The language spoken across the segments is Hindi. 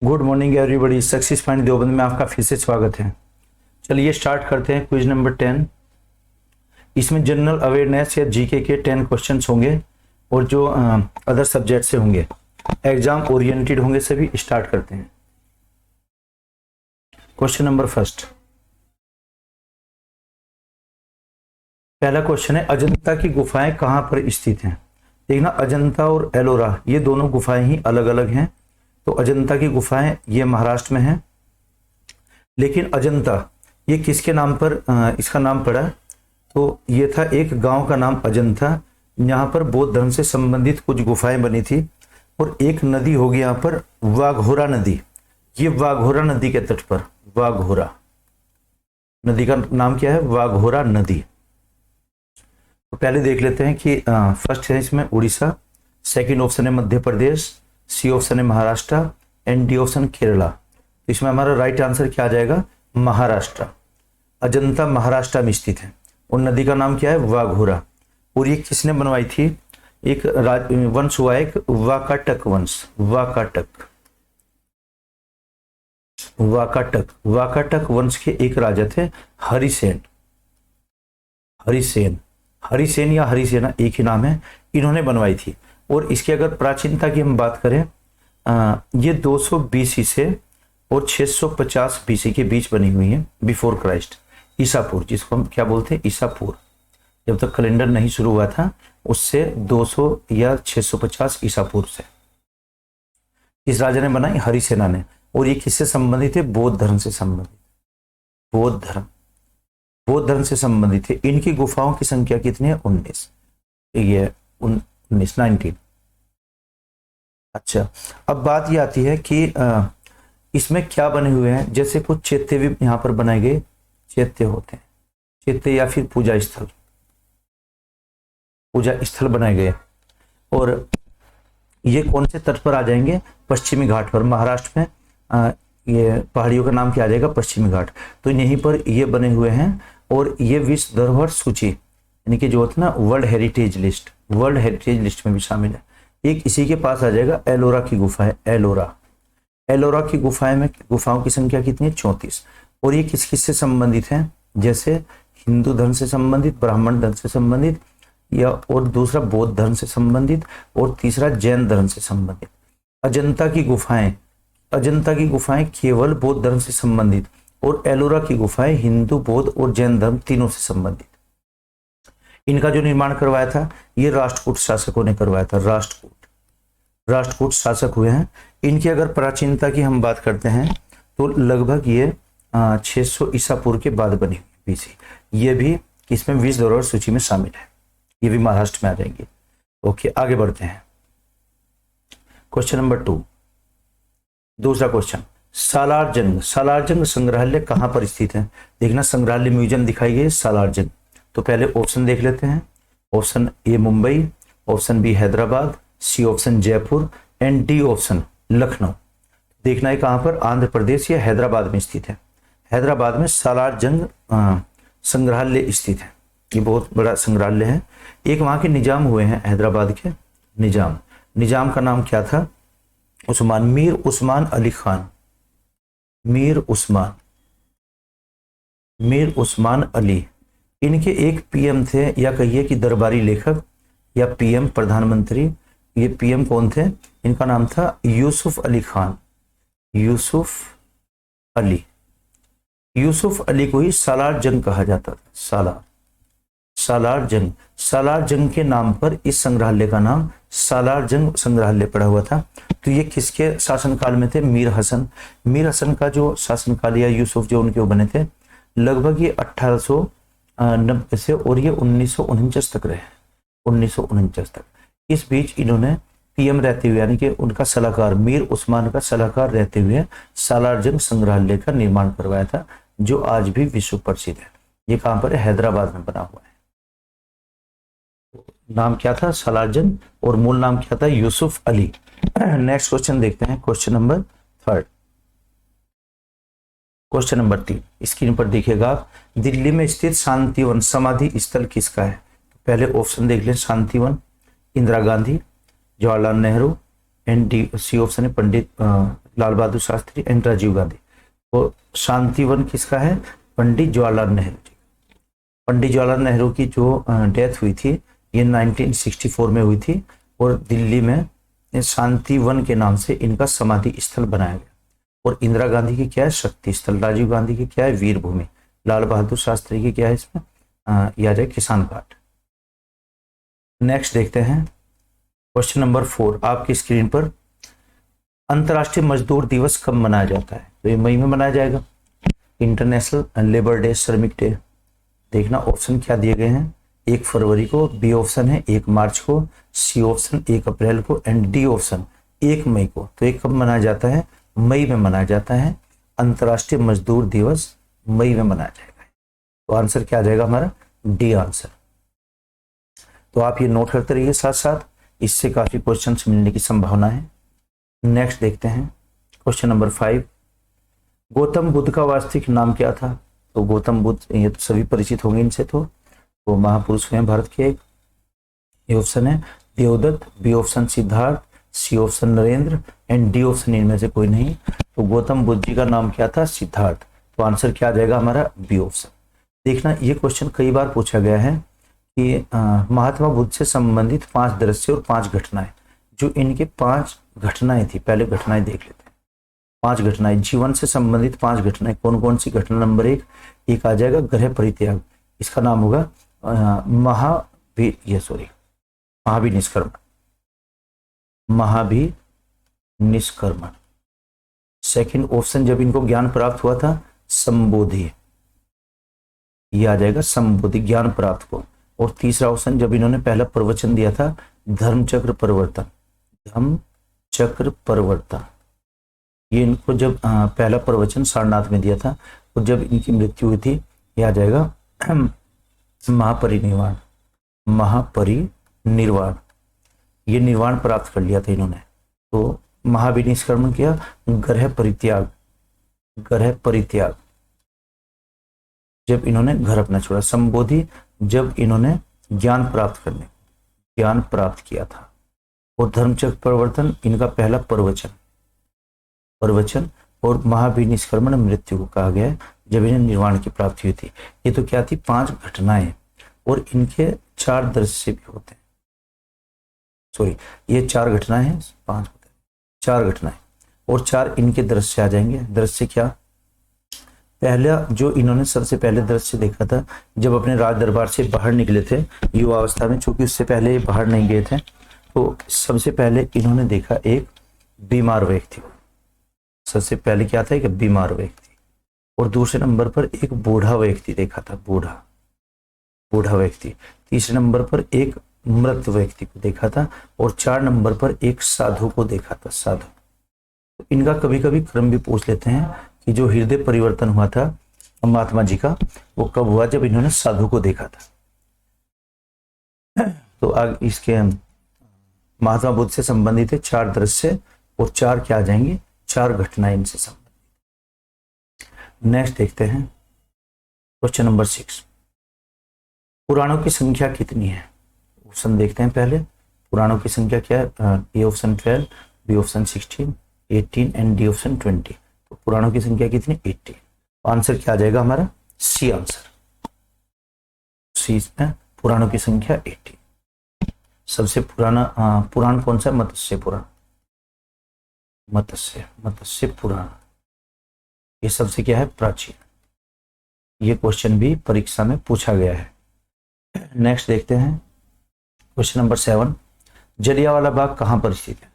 Good morning everybody. Success point Deoband में आपका फिर से स्वागत है। चलिए स्टार्ट करते हैं क्विज नंबर 10। इसमें जनरल अवेयरनेस या जीके के 10 क्वेश्चंस होंगे और जो अदर सब्जेक्ट से होंगे, एग्जाम ओरिएंटेड होंगे सभी। स्टार्ट करते हैं। क्वेश्चन नंबर फर्स्ट, पहला क्वेश्चन है, अजंता की गुफाएं कहां पर स्थित हैं? देखना, अजंता और एलोरा ये दोनों गुफाएं ही अलग अलग हैं। तो अजंता की गुफाएं ये महाराष्ट्र में हैं, लेकिन अजंता ये किसके नाम पर इसका नाम पड़ा? तो ये था एक गांव का नाम अजंता, यहाँ पर बौद्ध धर्म से संबंधित कुछ गुफाएं बनी थी। और एक नदी होगी यहाँ पर, वाघोरा नदी। ये वाघोरा नदी के तट पर, वाघोरा नदी का नाम क्या है? वाघोरा नदी। तो पहले देख लेते हैं कि फर्स्ट है इसमें उड़ीसा, सेकंड ऑप्शन है मध्य प्रदेश, सी ऑप्शन है Maharashtra and D option Kerala. तो इसमें हमारा राइट आंसर क्या आ जाएगा? महाराष्ट्र। अजंता महाराष्ट्र में स्थित है और नदी का नाम क्या है? वाघोरा। और ये किसने बनवाई थी? एक वंश हुआ, एक वाकाटक वंश। वाकाटक वंश के एक राजा थे हरिसेन या हरिसेना, एक ही नाम है। इन्होंने बनवाई थी। और इसकी अगर प्राचीनता की हम बात करें, ये 200 बीसी से और 650 बीसी के बीच बनी हुई है, बिफोर क्राइस्ट। ईसापुर, जिसको हम क्या बोलते हैं? ईसापुर। जब तक कैलेंडर नहीं शुरू हुआ था, उससे 200 या 650 ईसापुर से इस राजा ने बनाई, हरिसेना ने। और ये किससे संबंधित है? बौद्ध धर्म से संबंधित। बौद्ध धर्म से संबंधित है। इनकी गुफाओं की संख्या कितनी है? 19। ये 19। अच्छा, अब बात ये आती है कि इसमें क्या बने हुए हैं। जैसे कुछ चैत्य भी यहाँ पर बनाए गए, चैत्य होते हैं, चैत्य या फिर पूजा स्थल बनाए गए। और ये कौन से तट पर आ जाएंगे? पश्चिमी घाट पर। महाराष्ट्र में ये पहाड़ियों का नाम क्या आ जाएगा? पश्चिमी घाट। तो यहीं पर ये बने हुए हैं। और ये विश्व धरोहर सूची, यानी कि जो होता है ना वर्ल्ड हेरिटेज लिस्ट में भी शामिल है। एक इसी के पास आ जाएगा, एलोरा की गुफा है। एलोरा की गुफाओं की संख्या कितनी है? 34। और ये किस किस से संबंधित है? जैसे हिंदू धर्म से संबंधित, ब्राह्मण धर्म से संबंधित, या और दूसरा बौद्ध धर्म से संबंधित, और तीसरा जैन धर्म से संबंधित। अजंता की गुफाएं केवल बौद्ध धर्म से संबंधित, और एलोरा की गुफाएं हिंदू, बौद्ध और जैन धर्म तीनों से संबंधित। इनका जो निर्माण करवाया था, ये राष्ट्रकूट शासकों ने करवाया था। राष्ट्रकूट शासक हुए हैं। इनकी अगर प्राचीनता की हम बात करते हैं तो लगभग ये 600 ईसा पूर्व के बाद बनी हुई बीसी। ये भी इसमें विश्व धरोहर सूची में शामिल है। ये भी महाराष्ट्र में आ जाएंगे। ओके, आगे बढ़ते हैं। क्वेश्चन नंबर 2, दूसरा क्वेश्चन, सालारजंग संग्रहालय कहां पर स्थित है? देखना, संग्रहालय म्यूजियम दिखाई गई सालारजंग। तो पहले ऑप्शन देख लेते हैं। Option A Mumbai, option B Hyderabad, C option Jaipur and D option Lucknow. देखना है कहां पर? आंध्र प्रदेश या हैदराबाद में स्थित है। हैदराबाद में सालारजंग संग्रहालय स्थित है। ये बहुत बड़ा संग्रहालय है। एक वहां के निजाम हुए हैं, हैदराबाद के निजाम का नाम क्या था? मीर उस्मान अली खान। मीर उस्मान अली। इनके एक पीएम थे, या कहिए कि दरबारी लेखक या पीएम, प्रधानमंत्री। ये पीएम कौन थे? इनका नाम था यूसुफ अली खान। यूसुफ अली को ही सालारजंग कहा जाता था। सालारजंग के नाम पर इस संग्रहालय का नाम सालारजंग संग्रहालय पड़ा हुआ था। तो ये किसके शासनकाल में थे? मीर हसन का जो शासनकाल, या यूसुफ जो उनके बने थे, लगभग ये 1890 से और ये 1949 तक रहे। 1949 तक। इस बीच इन्होंने पीएम रहते हुए, यानी कि उनका सलाहकार, मीर उस्मान का सलाहकार रहते हुए सालारजंग संग्रहालय का निर्माण करवाया था, जो आज भी विश्व प्रसिद्ध है। ये कहां पर है? हैदराबाद में बना हुआ है। नाम क्या था? सालारजंग, और मूल नाम क्या था? यूसुफ अली। नेक्स्ट क्वेश्चन देखते हैं। Question number 3। Question number 3 screen पर देखिएगा आप। दिल्ली में स्थित शांतिवन समाधि स्थल किसका है? पहले ऑप्शन देख लें। Shantivan Indira Gandhi, Jawaharlal Nehru and D C option है पंडित लाल बहादुर शास्त्री एंड राजीव गांधी। तो शांति वन किसका है? पंडित जवाहरलाल नेहरू जी। पंडित जवाहरलाल नेहरू की जो डेथ हुई थी ये 1964 में हुई थी और दिल्ली में शांति वन के नाम से इनका समाधि स्थल बनाया गया। और इंदिरा गांधी की क्या है? शक्ति स्थल। राजीव गांधी की क्या है? वीर भूमि। लाल बहादुर शास्त्री की क्या है इसमें? यह आ जाए किसान घाट। नेक्स्ट देखते हैं क्वेश्चन नंबर 4 आपकी स्क्रीन पर। अंतर्राष्ट्रीय मजदूर दिवस कब मनाया जाता है? तो ये मई में मनाया जाएगा। इंटरनेशनल लेबर डे, श्रमिक डे। देखना ऑप्शन क्या दिए गए हैं। 1 फरवरी को, बी ऑप्शन है 1 मार्च को, सी ऑप्शन 1 अप्रैल को एंड डी ऑप्शन 1 मई को। तो ये कब मनाया जाता है? मई में मनाया जाता है। अंतर्राष्ट्रीय मजदूर दिवस मई में मनाया जाएगा। तो आंसर क्या आ जाएगा हमारा? D answer. तो आप ये नोट करते रहिए साथ साथ, इससे काफी क्वेश्चंस मिलने की संभावना है। नेक्स्ट देखते हैं क्वेश्चन नंबर 5। गौतम बुद्ध का वास्तविक नाम क्या था? तो गौतम बुद्ध, ये तो सभी परिचित होंगे इनसे। तो महापुरुष हुए भारत के एक। ये ऑप्शन है Devdatta, B option Siddhartha, C option Narendra and D option इनमें से कोई नहीं। तो गौतम बुद्ध जी का नाम क्या था? सिद्धार्थ। तो आंसर क्या आ जाएगा हमारा? B option. देखना ये क्वेश्चन कई बार पूछा गया है कि महात्मा बुद्ध से संबंधित 5 दृश्य और 5 घटनाएं। जो इनके 5 घटनाएं थी, पहले घटनाएं देख लेते हैं। 5 घटनाएं, जीवन से संबंधित 5 घटनाएं कौन कौन सी? घटना नंबर 1 आ जाएगा गृह परित्याग। इसका नाम होगा महाभिनिष्क्रमण। महाभिनिष्क्रमण। सेकंड ऑप्शन, जब इनको ज्ञान प्राप्त हुआ था, संबोधि। ये आ जाएगा संबोधि, ज्ञान प्राप्त को। और तीसरा ऑप्शन, जब इन्होंने पहला प्रवचन दिया था, धर्मचक्र परिवर्तन। धर्मचक्र परिवर्तन, ये इनको जब पहला प्रवचन सारनाथ में दिया था और जब इनकी मृत्यु हुई थी, ये आ जाएगा महापरिनिर्वाण। महापरिनिर्वाण, ये निर्वाण प्राप्त कर लिया था इन्होंने। तो महाविनिष्क्रमण किया, गृह परित्याग। गृह परित्याग, जब इन्होंने घर अपना छोड़ा। संबोधि, जब इन्होंने ज्ञान प्राप्त किया था। और धर्मचक्र परिवर्तन, इनका पहला प्रवचन। और महाविनिष्क्रमण मृत्यु को कहा गया है, जब इन्हें निर्वाण की प्राप्ति हुई थी। ये तो क्या थी? 5 घटनाएं। और इनके 4 दृश्य भी होते हैं। सॉरी, ये 4 घटनाएं हैं, 5 4 घटनाएं और 4 इनके दृश्य आ जाएंगे। दृश्य क्या? पहला जो इन्होंने सबसे पहले दृश्य देखा था, जब अपने राज दरबार से बाहर निकले थे युवा अवस्था में, चूंकि उससे पहले ये बाहर नहीं गए थे, तो सबसे पहले इन्होंने देखा एक बीमार व्यक्ति। सबसे पहले क्या था? एक बीमार व्यक्ति। और दूसरे नंबर पर एक बूढ़ा व्यक्ति देखा था, बूढ़ा व्यक्ति। तीसरे नंबर पर एक मृत व्यक्ति को देखा था और 4 नंबर पर एक साधु को देखा था, साधु। तो इनका कभी कभी क्रम भी पूछ लेते हैं कि जो हृदय परिवर्तन हुआ था महात्मा जी का, वो कब हुआ? जब इन्होंने साधु को देखा था। तो आगे इसके महात्मा बुद्ध से संबंधित है 4 दृश्य और 4 क्या आ जाएंगे? 4 घटनाएं इनसे संबंधित। नेक्स्ट देखते हैं क्वेश्चन नंबर 6। पुराणों की संख्या कितनी है? ऑप्शन देखते हैं पहले। पुराणों की संख्या क्या है? A option 12, B option 16, 18 and D option 20। तो पुराणों की संख्या कितनी? 80। आंसर क्या आ जाएगा हमारा? C answer. सी में पुराणों की संख्या 80। सबसे पुराना पुराण कौन सा? मत्स्य पुराण। मत्स्य पुराण, ये सबसे क्या है? प्राचीन। ये क्वेश्चन भी परीक्षा में पूछा गया है। नेक्स्ट देखते हैं क्वेश्चन नंबर 7। जलियांवाला बाग कहाँ पर स्थित है?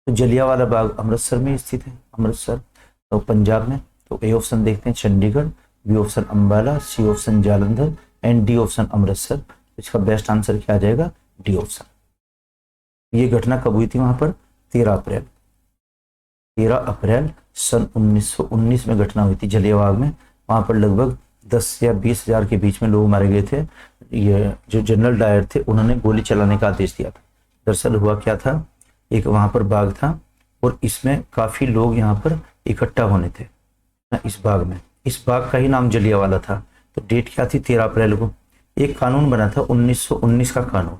तो जलियांवाला बाग अमृतसर में स्थित है। अमृतसर तो पंजाब में। तो ए ऑप्शन देखते हैं Chandigarh, B option Ambala, C option Jalandhar and D option Amritsar. इसका बेस्ट आंसर क्या आ जाएगा? D option. ये घटना कब हुई थी वहां पर? 13 अप्रैल सन 1919 में घटना हुई थी जलियांवाला बाग में। वहां पर लगभग 10 या 20 हजार के बीच में लोग मारे गए थे। ये जो जनरल डायर थे, उन्होंने गोली चलाने का आदेश दिया था। दरअसल हुआ क्या था, एक वहां पर बाग था और इसमें काफी लोग यहाँ पर इकट्ठा होने थे इस बाग में। इस बाग का ही नाम जलियांवाला था। तो डेट क्या थी? 13 अप्रैल को। एक कानून बना था 1919 का कानून।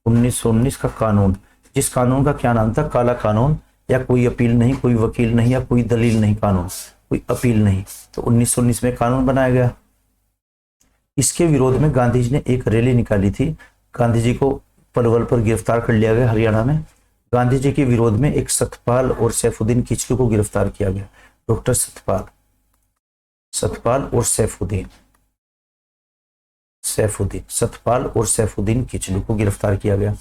1919 का कानून, जिस कानून का क्या नाम था? काला कानून। या कोई अपील नहीं, कोई वकील नहीं, या कोई दलील नहीं, कानून, कोई अपील नहीं। तो 1919 में कानून बनाया गया। इसके विरोध में गांधी जी ने एक रैली निकाली थी। गांधी जी को पलवल पर गिरफ्तार कर लिया गया, हरियाणा में। गांधी जी के विरोध में एक सतपाल और सैफुद्दीन किचलू को गिरफ्तार किया गया। डॉक्टर सतपाल और सैफुद्दीन किचलू को गिरफ्तार किया गया।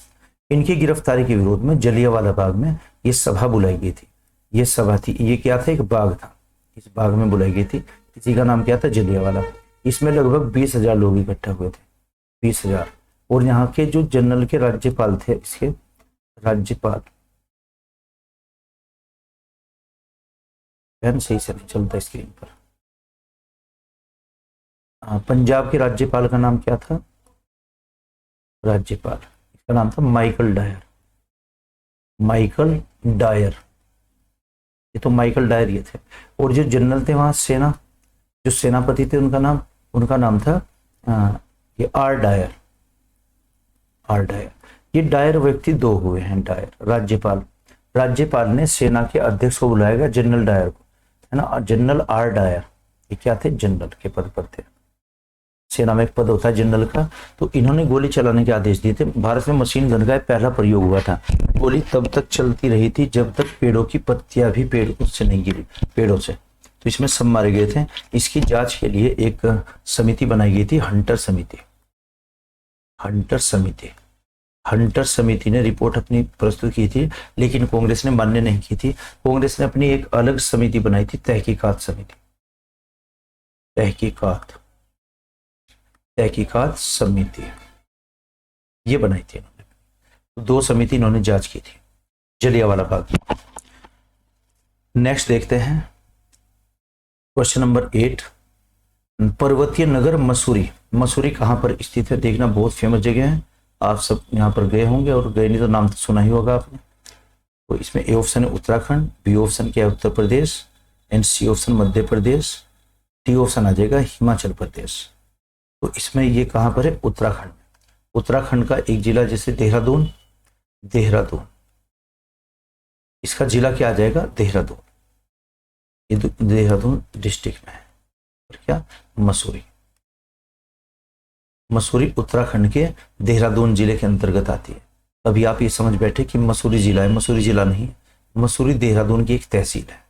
इनकी गिरफ्तारी के विरोध में जलियांवाला बाग में ये सभा बुलाई गई थी। ये सभा थी, ये क्या था, एक बाग था, इस बाग में बुलाई गई थी। इसी का नाम क्या था, जलियांवाला। इसमें लगभग 20,000 लोग इकट्ठा हुए थे, 20,000। और यहाँ के जो जनरल के राज्यपाल थे, इसके राज्यपाल, पेन सही से नहीं चलता स्क्रीन पर। पंजाब के राज्यपाल का नाम क्या था, राज्यपाल, इसका नाम था माइकल डायर। ये तो माइकल डायर ये थे। और जो जनरल थे वहां, जो सेनापति थे, उनका नाम था ये आर डायर। ये डायर व्यक्ति दो हुए हैं, डायर राज्यपाल ने सेना के अध्यक्ष को बुलाया गया, जनरल डायर को, है ना। जनरल आर डायर ये क्या थे, जनरल के पद पर थे। सेना में एक पद होता है जनरल का। तो इन्होंने गोली चलाने के आदेश दिए थे। भारत में मशीन गन का पहला प्रयोग हुआ था। गोली तब तक चलती रही थी जब तक पेड़ों की पत्तियां भी पेड़ों से नहीं गिरी, पेड़ों से। तो इसमें सब मारे गए थे। इसकी जांच के लिए एक समिति बनाई गई थी, हंटर समिति ने रिपोर्ट अपनी प्रस्तुत की थी, लेकिन कांग्रेस ने मान्य नहीं की थी। कांग्रेस ने अपनी एक अलग समिति बनाई थी, तहकीकात समिति ये बनाई थी इन्होंने। 2 समिति इन्होंने जांच की थी जलियांवाला बाग की। नेक्स्ट देखते हैं क्वेश्चन नंबर 8। पर्वतीय नगर मसूरी कहां पर स्थित है, देखना, बहुत फेमस जगह है। आप सब यहाँ पर गए होंगे, और गए नहीं तो नाम तो सुना ही होगा आपने। तो इसमें ए ऑप्शन है उत्तराखंड, बी ऑप्शन क्या है Uttar Pradesh, and C option Madhya Pradesh, D option आ जाएगा हिमाचल प्रदेश। तो इसमें ये कहां पर है, उत्तराखंड का एक जिला जैसे देहरादून, इसका जिला क्या आ जाएगा, देहरादून। ये देहरादून डिस्ट्रिक्ट में है। और क्या, मसूरी उत्तराखंड के देहरादून जिले के अंतर्गत आती है। अभी आप ये समझ बैठे कि मसूरी जिला है, मसूरी जिला नहीं, मसूरी देहरादून की एक तहसील है।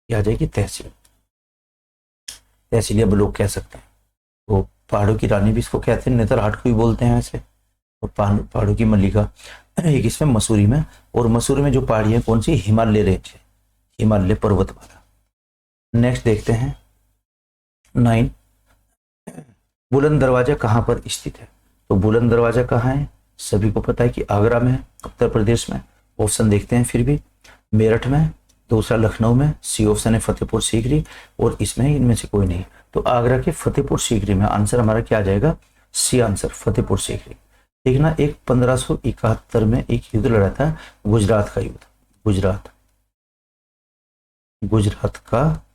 क्या आ जाएगी, तहसील अब लोग कह सकते हैं। तो पहाड़ों की रानी भी इसको कहते हैं, नेतरहाट को भी बोलते हैं वैसे। तो पहाड़ों की मल्लिका एक इसमें मसूरी में। और मसूरी में जो पहाड़ी है कौन सी, हिमालय रेंज है, हिमालय पर्वतमाला। नेक्स्ट देखते हैं 9। बुलंद दरवाजा कहां पर स्थित है। तो बुलंद दरवाजा कहाँ है, सभी को पता है कि आगरा में है, उत्तर प्रदेश में। ऑप्शन देखते हैं फिर भी, मेरठ में, दूसरा लखनऊ में, सी ऑप्शन है फतेहपुर सीकरी, और इसमें इनमें से कोई नहीं। तो आगरा के फतेहपुर सीकरी में आंसर हमारा क्या आ जाएगा, सी आंसर, फतेहपुर सीकरी। देखना, एक 1571 में एक युद्ध लड़ा था, गुजरात का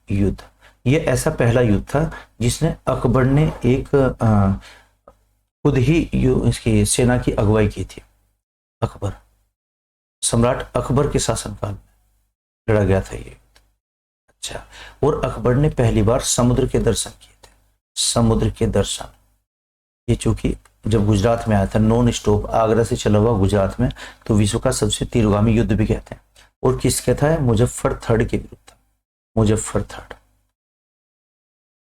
युद्ध। ये ऐसा पहला युद्ध था जिसने अकबर ने एक खुद ही इसकी सेना की अगुवाई की थी। सम्राट अकबर के शासनकाल में लड़ा गया था ये। अच्छा, और अकबर ने पहली बार समुद्र के दर्शन किए थे, ये चूंकि जब गुजरात में आया था, नॉन स्टॉप आगरा से चला हुआ गुजरात में, तो विश्व का सबसे तीव्रगामी युद्ध भी कहते हैं। और किसके था, मुजफ्फर III के विरुद्ध था।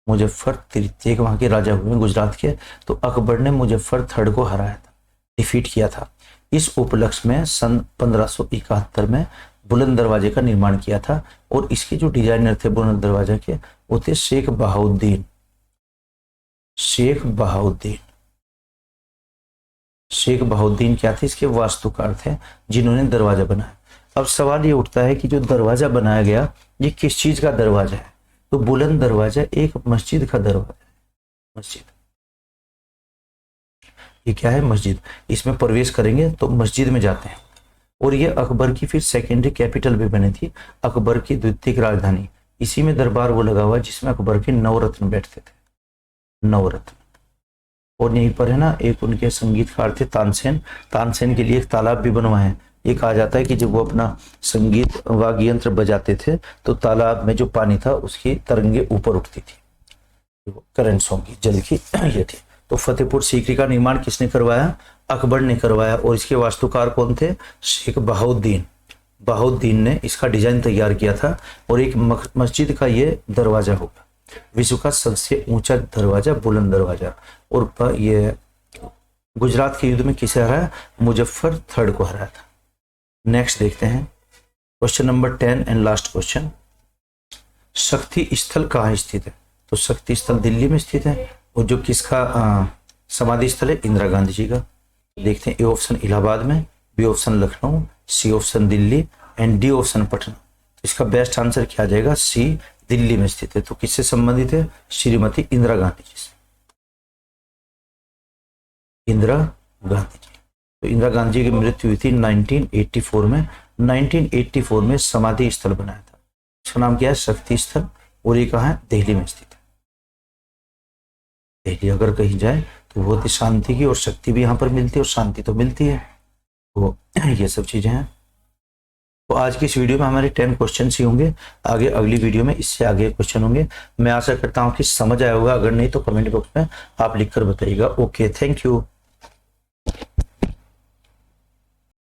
मुजफ्फर तृतीय वहां के राजा हुए गुजरात के। तो अकबर ने मुजफ्फर III को हराया था, डिफीट किया था। इस उपलक्ष्य में सन 1571 में बुलंद दरवाजे का निर्माण किया था। और इसके जो डिजाइनर थे बुलंद दरवाजे के, वो थे शेख बहाउद्दीन क्या थे, इसके वास्तुकार थे जिन्होंने दरवाजा बनाया। अब सवाल ये उठता है कि जो दरवाजा बनाया गया, ये किस चीज का दरवाजा है। तो बुलंद दरवाजा एक मस्जिद का दरवाजा है, ये क्या है, मस्जिद। इसमें प्रवेश करेंगे तो मस्जिद में जाते हैं। और ये अकबर की फिर सेकेंडरी कैपिटल भी बनी थी, अकबर की द्वितीय राजधानी। इसी में दरबार वो लगा हुआ जिसमें अकबर के नवरत्न बैठते थे, और यहीं पर है ना, एक उनके संगीतकार थे तानसेन के लिए एक तालाब भी बनवाए हैं। ये कहा जाता है कि जब वो अपना संगीत वाद्य यंत्र बजाते थे तो तालाब में जो पानी था उसकी तरंगे ऊपर उठती थी, करंट्स होंगी जल की ये थी। तो फतेहपुर सीकरी का निर्माण किसने करवाया? अकबर ने करवाया। और इसके वास्तुकार कौन थे? शेख बहाउद्दीन। बहाउद्दीन ने इसका डिजाइन तैयार किया था। और एक मस्जिद का ये दरवाजा होगा, विश्व का सबसे ऊंचा दरवाजा, बुलंद दरवाजा। और ये गुजरात के युद्ध में किसे हराया? मुजफ्फर थर्ड को हराया था। नेक्स्ट देखते हैं question number 10 and last question. शक्ति स्थल कहाँ स्थित है? तो शक्ति स्थल दिल्ली में स्थित है। और जो किसका समाधि स्थल है? इंदिरा गांधी जी का। देखते हैं ए ऑप्शन इलाहाबाद में, B option Lucknow, C option Delhi and D option Patna. तो इसका बेस्ट आंसर क्या आ जाएगा? सी, दिल्ली में स्थित है। तो किससे संबंधित है? श्रीमती इंदिरा गांधी जी से। इंदिरा गांधी जी। तो इंदिरा गांधी की मृत्यु हुई थी 1984 में। 1984 में समाधि स्थल बनाया था, इसका नाम क्या है? शक्ति स्थल। और ये कहाँ है? दिल्ली में स्थित है। दिल्ली अगर कहीं जाए तो बहुत ही शांति की और शक्ति भी यहाँ पर मिलती है और शांति तो मिलती है। तो ये सब चीजें हैं। तो आज की इस वीडियो में हमारे 10 क्वेश्चन ही होंगे। आगे अगली वीडियो में इससे आगे क्वेश्चन होंगे। मैं आशा करता हूँ कि समझ आया होगा। अगर नहीं तो कमेंट बॉक्स में आप लिखकर बताइएगा। Okay, thank you.